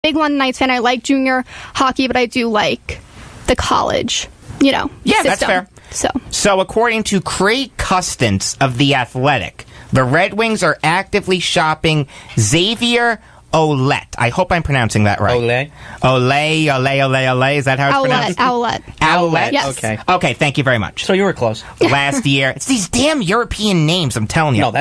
big London Knights fan. I like junior hockey, but I do like the college, system. That's fair. So according to Craig Custance of The Athletic, the Red Wings are actively shopping Xavier Ouellet. I hope I'm pronouncing that right. Ole. Is that how it's pronounced? Ouellet. Yes. Okay, thank you very much. So you were close. Last year. It's these damn European names, I'm telling you. No,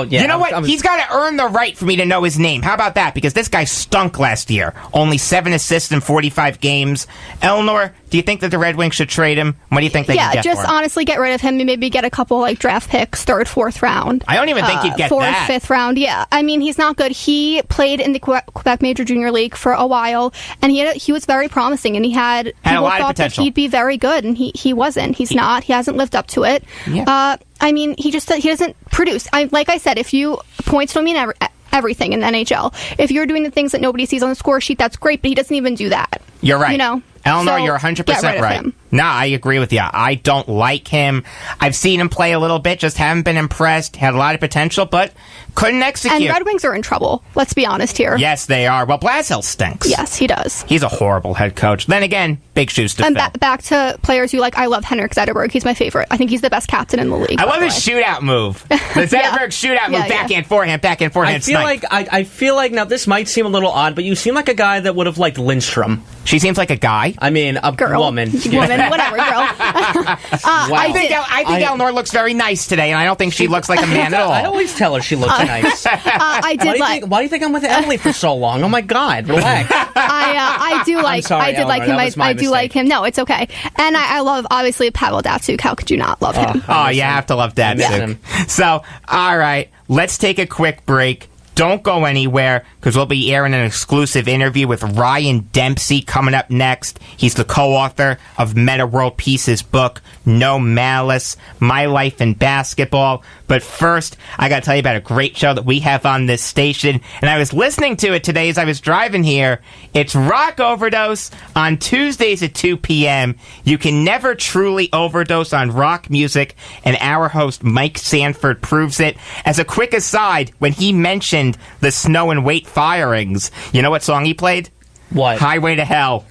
yeah. You know what? He's got to earn the right for me to know his name. How about that? Because this guy stunk last year. Only 7 assists in 45 games. Eleanor, do you think that the Red Wings should trade him? What do you think they can get for him? Yeah, just honestly get rid of him and maybe get a couple draft picks, 3rd, 4th round. I don't even think you'd get 4th, that. 5th round. Yeah, I mean, he's not good. He played in the Quebec Major Junior League for a while, and he was very promising, and he had a lot thought of potential. That he'd be very good, and he wasn't. He's not. He hasn't lived up to it. Yeah. I mean, he doesn't produce. Like I said, if you points don't mean everything in the NHL. If you're doing the things that nobody sees on the score sheet, that's great, but he doesn't even do that. You're right. Eleanor, So, you're 100% get rid of right. him. No, I agree with you. I don't like him. I've seen him play a little bit, just haven't been impressed. Had a lot of potential, but couldn't execute. And Red Wings are in trouble. Let's be honest here. Yes, they are. Well, Blashill stinks. Yes, he does. He's a horrible head coach. Then again, big shoes to And fill. back to players you like. I love Henrik Zetterberg. He's my favorite. I think he's the best captain in the league. I love his shootout move. The Zetterberg shootout move, backhand, forehand. I feel like now this might seem a little odd, but you seem like a guy that would have liked Lindstrom. She seems like a guy. I mean, a woman. Whatever, girl. I think Eleanor looks very nice today, and I don't think she looks like a man at all. I always tell her she looks nice. I did why do you think I'm with Emily for so long? Oh my God, relax. I do like. Sorry, I did like him. I do like him. No, it's okay. And I love obviously Pavel Datsyuk. How could you not love him? You have to love Datsyuk. So, all right, let's take a quick break. Don't go anywhere, because we'll be airing an exclusive interview with Ryan Dempsey coming up next. He's the co-author of Metta World Peace's book, No Malice, My Life in Basketball. But first, I got to tell you about a great show that we have on this station. And I was listening to it today as I was driving here. It's Rock Overdose on Tuesdays at 2 p.m. You can never truly overdose on rock music, and our host, Mike Sanford, proves it. As a quick aside, when he mentioned the Snow and Wait firings, you know what song he played? What? Highway to Hell.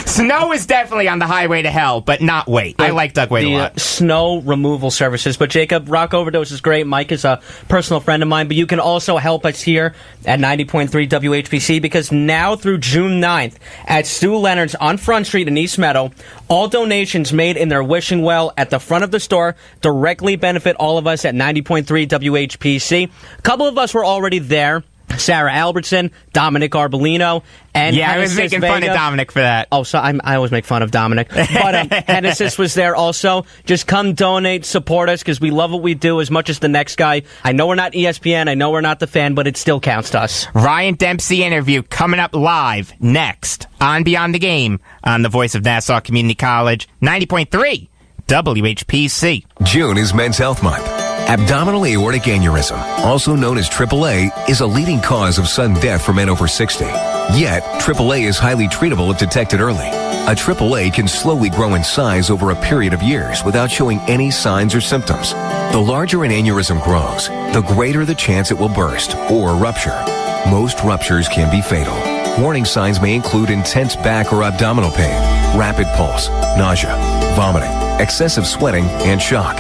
Snow is definitely on the Highway to Hell, but not Wait. I like Doug Wait a lot. Snow removal services. But Jacob, Rock Overdose is great. Mike is a personal friend of mine, but you can also help us here at 90.3 WHPC, because now through June 9th at Stu Leonard's on Front Street in East Meadow, all donations made in their wishing well at the front of the store directly benefit all of us at 90.3 WHPC. A couple of us were already there. Sarah Albertson, Dominic Arbolino, and I was making fun of Dominic for that. Oh, so I always make fun of Dominic. But Hennessis was there also. Just come donate, support us, because we love what we do as much as the next guy. I know we're not ESPN, I know we're not the Fan, but it still counts to us. Ryan Dempsey interview coming up live next on Beyond the Game on the Voice of Nassau Community College, 90.3 WHPC. June is Men's Health Month. Abdominal aortic aneurysm, also known as AAA, is a leading cause of sudden death for men over 60. Yet, AAA is highly treatable if detected early. A AAA can slowly grow in size over a period of years without showing any signs or symptoms. The larger an aneurysm grows, the greater the chance it will burst or rupture. Most ruptures can be fatal. Warning signs may include intense back or abdominal pain, rapid pulse, nausea, vomiting, excessive sweating, and shock.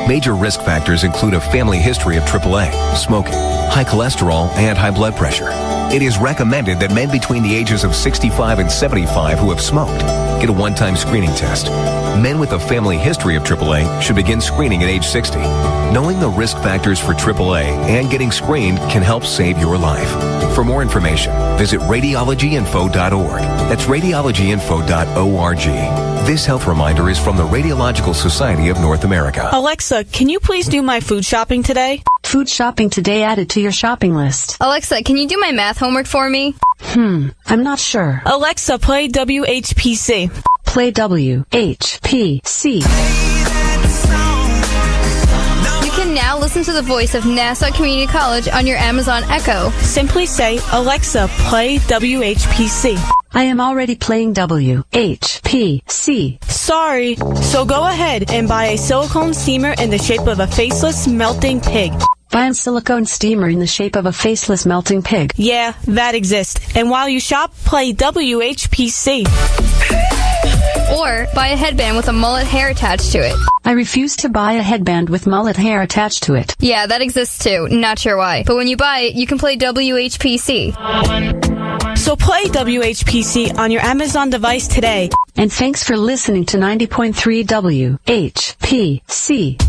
Major risk factors include a family history of AAA, smoking, high cholesterol, and high blood pressure. It is recommended that men between the ages of 65 and 75 who have smoked get a one-time screening test. Men with a family history of AAA should begin screening at age 60. Knowing the risk factors for AAA and getting screened can help save your life. For more information, visit radiologyinfo.org. That's radiologyinfo.org. This health reminder is from the Radiological Society of North America. Alexa, can you please do my food shopping today? Food shopping today added to your shopping list. Alexa, can you do my math homework for me? I'm not sure. Alexa, play WHPC. Play WHPC. You can now listen to the voice of Nassau Community College on your Amazon Echo. Simply say, Alexa, play WHPC. I am already playing WHPC. Sorry. So go ahead and buy a silicone steamer in the shape of a faceless melting pig. Buy a silicone steamer in the shape of a faceless melting pig. Yeah, that exists. And while you shop, play WHPC. Or buy a headband with a mullet hair attached to it. I refuse to buy a headband with mullet hair attached to it. Yeah, that exists too. Not sure why. But when you buy it, you can play WHPC. So play WHPC on your Amazon device today. And thanks for listening to 90.3 WHPC.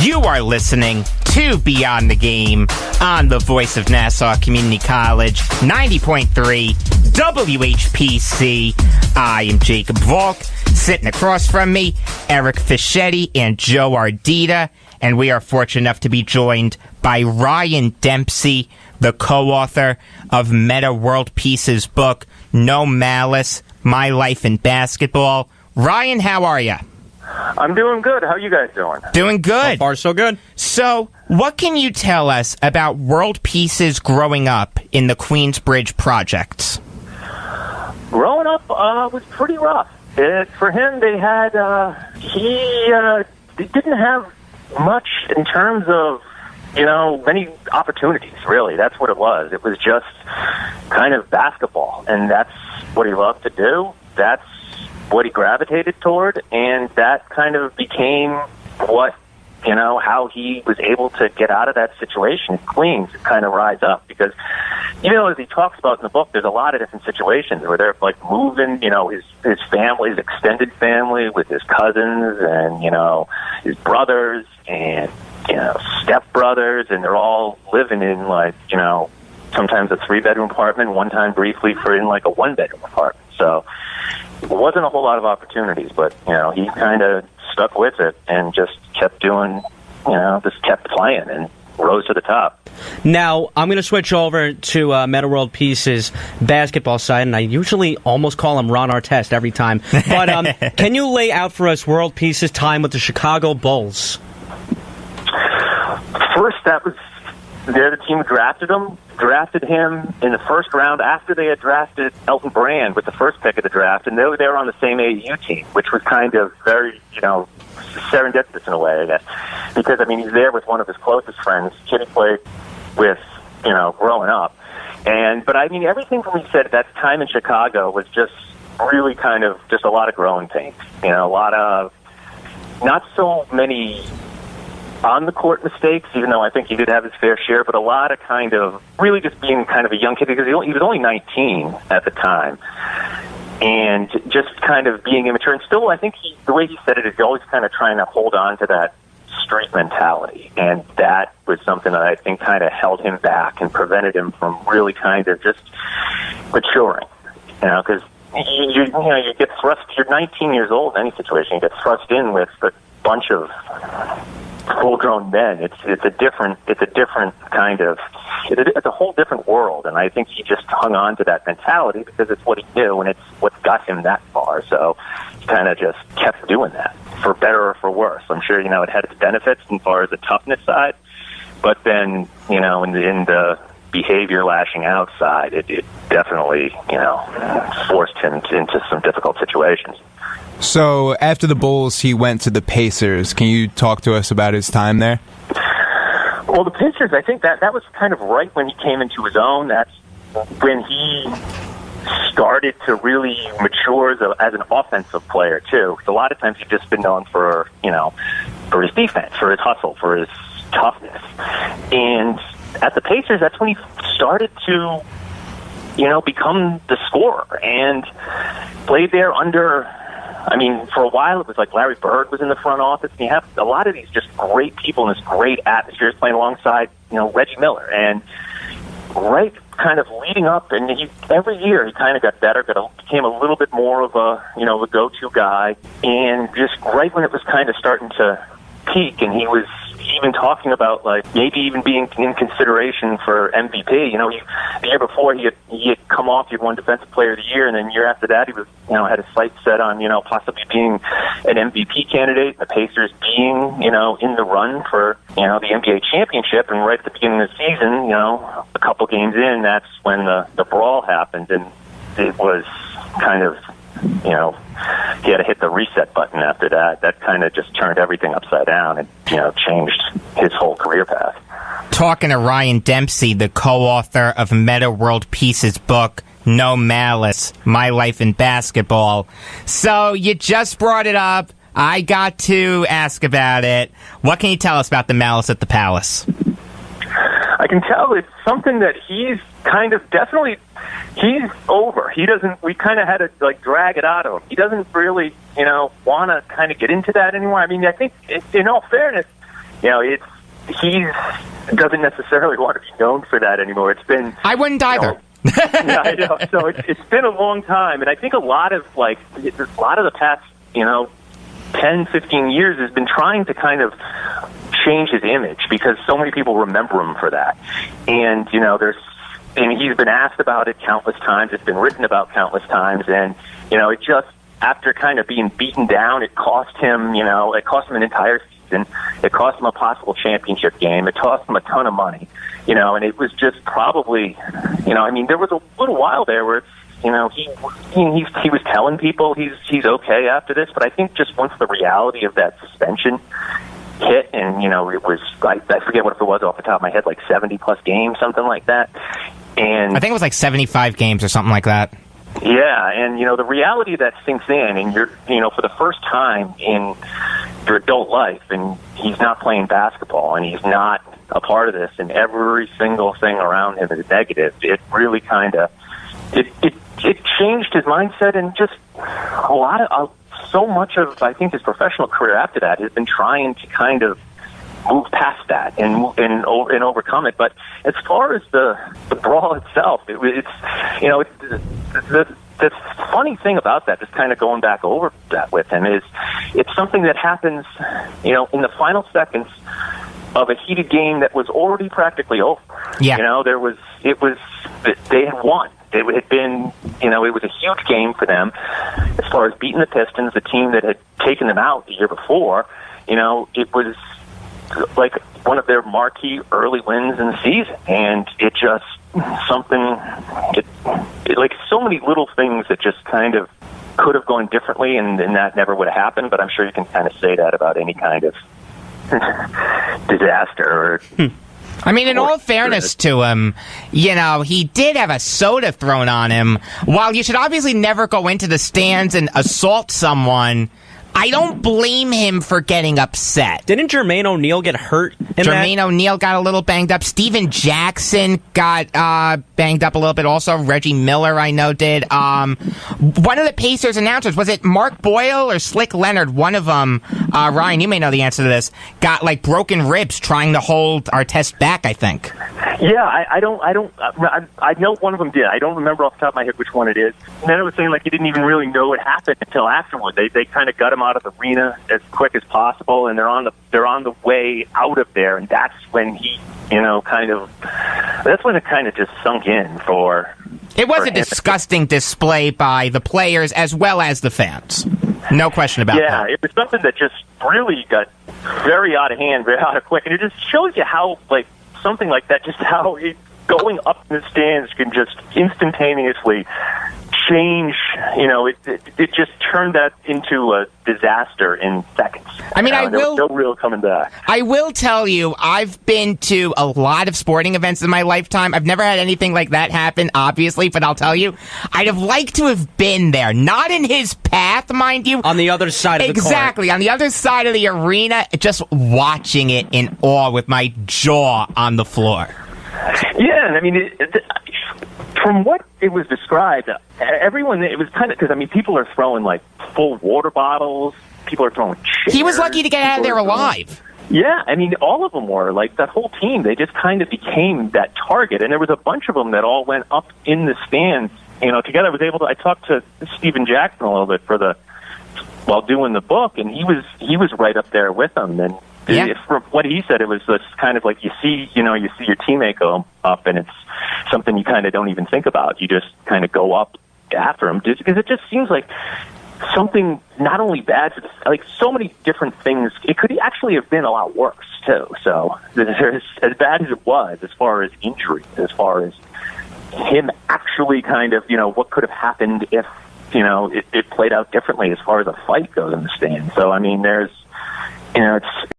You are listening to Beyond the Game on the voice of Nassau Community College, 90.3 WHPC. I am Jacob Volk. Sitting across from me, Eric Fischetti and Joe Ardita. And we are fortunate enough to be joined by Ryan Dempsey, the co-author of Metta World Peace's book, No Malice, My Life in Basketball. Ryan, how are you? I'm doing good. How are you guys doing? Doing good. So far, so good. So, what can you tell us about World Peace's growing up in the Queensbridge projects? Growing up was pretty rough. For him, they had he didn't have much in terms of many opportunities. Really, that's what it was. It was just kind of basketball, and that's what he loved to do. That's what he gravitated toward, and that kind of became what, how he was able to get out of that situation in Queens and kind of rise up. Because, as he talks about in the book, there's a lot of different situations where they're like moving, his family, his extended family with his cousins and, his brothers and, stepbrothers, and they're all living in sometimes a 3-bedroom apartment, one time briefly in a 1-bedroom apartment. So it wasn't a whole lot of opportunities, but, he kind of stuck with it and just kept doing, just kept playing and rose to the top. Now, I'm going to switch over to Metta World Peace's basketball side, and I usually almost call him Ron Artest every time. But can you lay out for us World Peace's time with the Chicago Bulls? First, they're the team who drafted him in the first round after they had drafted Elton Brand with the first pick of the draft, and they were on the same AAU team, which was kind of very, serendipitous in a way, I guess. Because, he's there with one of his closest friends, kid he played with, growing up. But everything from what he said at that time in Chicago was just really kind of just a lot of growing pains. A lot of not so many on-the-court mistakes, even though I think he did have his fair share, but a lot of kind of really just being kind of a young kid, because he was only 19 at the time, and just kind of being immature. And still, I think the way he said it is always kind of trying to hold on to that street mentality, and that was something that I think kind of held him back and prevented him from really kind of just maturing, because you get thrust, you're 19 years old in any situation, you get thrust in with a bunch of full-grown men. It's a different kind of, it's a whole different world, and I think he just hung on to that mentality because it's what he knew and it's what got him that far. So he kind of just kept doing that, for better or for worse. I'm sure it had its benefits as far as the toughness side, but then in the behavior lashing out side, it definitely forced him into some difficult situations. So, after the Bulls, he went to the Pacers. Can you talk to us about his time there? Well, the Pacers, I think that was kind of right when he came into his own. That's when he started to really mature as an offensive player, too. Because a lot of times he'd just been known for his defense, for his hustle, for his toughness. And at the Pacers, that's when he started to, become the scorer and played there under... for a while, it was like Larry Bird was in the front office, and you have a lot of these just great people in this great atmosphere playing alongside, Reggie Miller. And right kind of leading up, and every year he kind of got better, became a little bit more of a, a go-to guy. And just right when it was kind of starting to peak, and he was even talking about maybe even being in consideration for MVP. The year before he had come off, he had won Defensive Player of the Year, and then the year after that he was had his sights set on possibly being an MVP candidate. The Pacers being in the run for the NBA championship, and right at the beginning of the season, a couple games in, that's when the brawl happened, and it was kind of he had to hit the reset button after that. That kind of just turned everything upside down and, changed his whole career path. Talking to Ryan Dempsey, the co-author of Metta World Peace's book, No Malice, My Life in Basketball. So you just brought it up. I got to ask about it. What can you tell us about the Malice at the Palace? I can tell it's something that he's kind of he's over. He doesn't, we kind of had to drag it out of him. He doesn't really, want to kind of get into that anymore. I mean, I think in all fairness, he doesn't necessarily want to be known for that anymore. It's been, I wouldn't either. Yeah, I know. So it's been a long time, and I think a lot of the past, 10, 15 years has been trying to kind of change his image because so many people remember him for that. And, and he's been asked about it countless times. It's been written about countless times. And, it just, after kind of being beaten down, it cost him, an entire season. It cost him a possible championship game. It cost him a ton of money, and it was just probably, there was a little while there where he was telling people he's okay after this, but I think just once the reality of that suspension hit, and it was I forget what it was off the top of my head, 70+ games, something like that. And I think it was 75 games or something like that. Yeah, and the reality that sinks in, and you're for the first time in your adult life, and he's not playing basketball, and he's not a part of this, and every single thing around him is negative. It really kind of it changed his mindset, and just so much of, I think, his professional career after that has been trying to kind of move past that and overcome it. But as far as the brawl itself, it's the funny thing about that, just kind of going back over that with him, is it's something that happens, in the final seconds of a heated game that was already practically over. Yeah. They had won. It had been, it was a huge game for them as far as beating the Pistons, the team that had taken them out the year before. It was one of their marquee early wins in the season, and it just so many little things that just kind of could have gone differently, and that never would have happened. But I'm sure you can kind of say that about any kind of disaster. I mean, in all fairness to him, he did have a soda thrown on him. While you should obviously never go into the stands and assault someone, I don't blame him for getting upset. Didn't Jermaine O'Neal get hurt in that? Jermaine O'Neal got a little banged up. Steven Jackson got banged up a little bit also. Reggie Miller, I know, did. One of the Pacers announcers, was it Mark Boyle or Slick Leonard? One of them, Ryan, you may know the answer to this, got broken ribs trying to hold Artest back, I think. Yeah, I know one of them did. I don't remember off the top of my head which one it is. And then it was saying he didn't even really know it happened until afterward. They kind of got him out of the arena as quick as possible, and they're on the way out of there, and that's when he, that's when it kind of just sunk in for. It was a disgusting display by the players as well as the fans. No question about that. Yeah, it was something that just really got very out of hand, very out of quick, and it just shows you how something like that, just how going up in the stands can just instantaneously change. It just turned that into a disaster in seconds. I mean, there was no real coming back. I will tell you, I've been to a lot of sporting events in my lifetime. I've never had anything like that happen, obviously, but I'll tell you, I'd have liked to have been there. Not in his path, mind you. On the other side of the court. Exactly, on the other side of the arena, just watching it in awe with my jaw on the floor. Yeah, and I mean, from what it was described, everyone, it was kind of, because, people are throwing, full water bottles, people are throwing chairs. He was lucky to get out of there alive. Yeah, all of them were, that whole team, they just kind of became that target, and there was a bunch of them that all went up in the stands, together. I talked to Steven Jackson a little bit while doing the book, and he was right up there with them, and from what he said, it was just kind of you see your teammate go up, and it's something you kind of don't even think about. You just kind of go up after him, just because it just seems like something not only bad, so many different things. It could actually have been a lot worse too. So as bad as it was, as far as injury, as far as him actually kind of, what could have happened if it played out differently as far as a fight goes in the stands. So, I mean, there's, it's